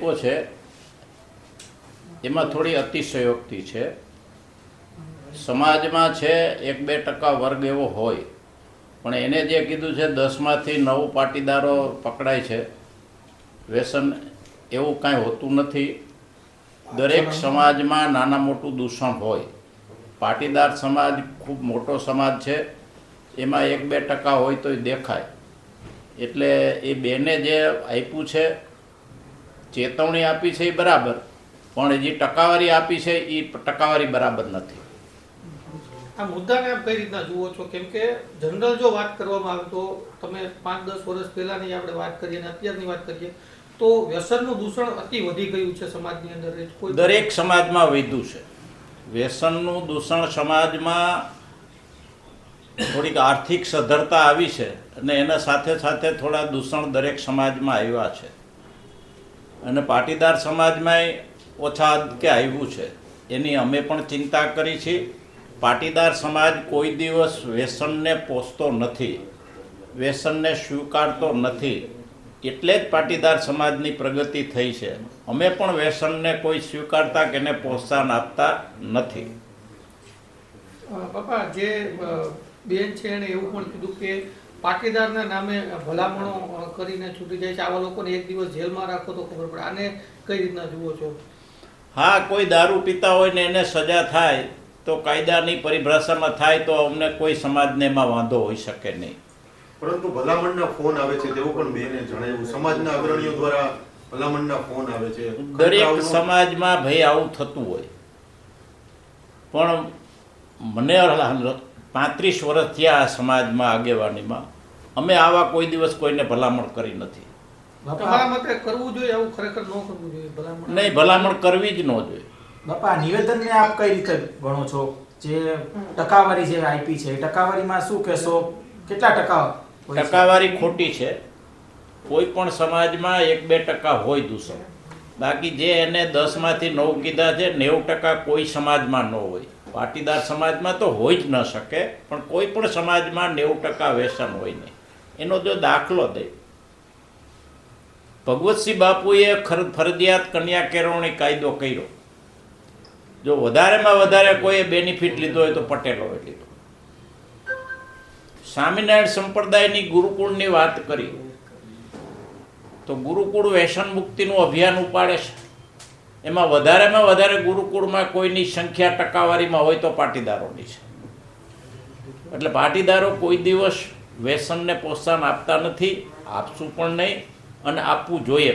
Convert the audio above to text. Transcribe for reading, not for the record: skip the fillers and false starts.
આપ્યો છે એમાં થોડી અતિશયોક્તિ છે. સમાજમાં છે 1-2% વર્ગ એવો હોય, પણ એને જે કીધું છે 10માંથી 9 પાટીદારો પકડાય છે, વ્યસન એવું કાંઈ હોતું નથી. દરેક સમાજમાં નાના મોટું દૂષણ હોય. પાટીદાર સમાજ ખૂબ મોટો સમાજ છે, એમાં 1-2% હોય તોય દેખાય. એટલે એ બેને જે આપ્યું છે, ચેતવણી આપી છે એ બરાબર, પણ જે ટકાવારી આપી છે એ ટકાવારી બરાબર નથી. આ મુદ્દાને આપ કઈ રીતના જુઓ છો? કેમ કે જનરલ જો વાત કરવામાં આવે તો તમે 5-10 વર્ષ પહેલાની આપણે વાત કરીએ અને અત્યારની વાત કરીએ તો વ્યસનનું દૂષણ અતિ વધી ગયું છે સમાજની અંદર. દરેક સમાજમાં વધ્યું છે વ્યસનનું દૂષણ. સમાજમાં થોડીક આર્થિક સદ્ધરતા આવી છે અને એના સાથે સાથે થોડા દૂષણ દરેક સમાજમાં આવ્યા છે, અને પાટીદાર સમાજમાં ઓછા કે આવ્યું છે. એની અમે પણ ચિંતા કરી છે. પાટીદાર સમાજ કોઈ દિવસ વ્યસનને પોષતો નથી, વ્યસનને સ્વીકારતો નથી, એટલે જ પાટીદાર સમાજની પ્રગતિ થઈ છે. અમે પણ વ્યસનને કોઈ સ્વીકારતા કે એને પ્રોત્સાહન આપતા નથી. બાપા, જે બેન છે એણે એવું પણ કીધું કે પાટીદારના નામે ભલામણો કરીને છૂટી જાય છે, આવા લોકોને એક દિવસ જેલમાં રાખો તો ખબર પડે. આને કઈ રીતના જુઓ છો? હા, કોઈ દારૂ પીતા હોય ને એને સજા થાય તો કાયદાની પરિભાષામાં થાય તો અમને કોઈ સમાજને એમાં વાંધો હોઈ શકે નહીં. પરંતુ ભલામણના ફોન આવે છે તેવું પણ બેને જણાવ્યું. સમાજના અગ્રણીઓ દ્વારા ભલામણના ફોન આવે છે. દરેક સમાજમાં ભાઈ આવું થતું હોય, પણ મને 35 વર્ષ થયા આ સમાજમાં આગેવાનીમાં, અમે આવા કોઈ દિવસ કોઈને ભલામણ કરી નથી. તમારા મતે કરવું જોઈએ આવું? ખરેખર ન કરવું જોઈએ ભલામણ? નહીં, ભલામણ કરવી જ ન જોઈએ. બાપા, નિવેદનને આપ કઈ રીતે ગણો છો? જે ટકાવારી જે આપી છે, ટકાવારીમાં શું કહેશો? કેટલા ટકા? ટકાવારી ખોટી છે. કોઈ પણ સમાજમાં 1-2% હોય દૂષણ, બાકી જે એને 10માંથી 9 કીધા છે 90% કોઈ સમાજમાં ન હોય. પાટીદાર સમાજમાં તો હોય જ ન શકે, પણ કોઈ પણ સમાજમાં 90% વ્યસન હોય નહીં. એનો જો દાખલો દે, ભગવતસિંહ બાપુએ ફરજિયાત કન્યા કેળવણી કાયદો કર્યો. જો વધારેમાં વધારે કોઈએ બેનિફિટ લીધો હોય તો પટેલોએ લીધો. સ્વામિનારાયણ સંપ્રદાયની ગુરુકુળની વાત કરી તો ગુરુકુળ વ્યસન મુક્તિનું અભિયાન ઉપાડે છે. એમાં વધારેમાં વધારે ગુરુકુળમાં કોઈની સંખ્યા ટકાવારીમાં હોય તો પાટીદારોની છે. એટલે પાટીદારો કોઈ દિવસ વ્યસનને પ્રોત્સાહન આપતા નથી, આપશું પણ નહીં, અને આપવું જોઈએ.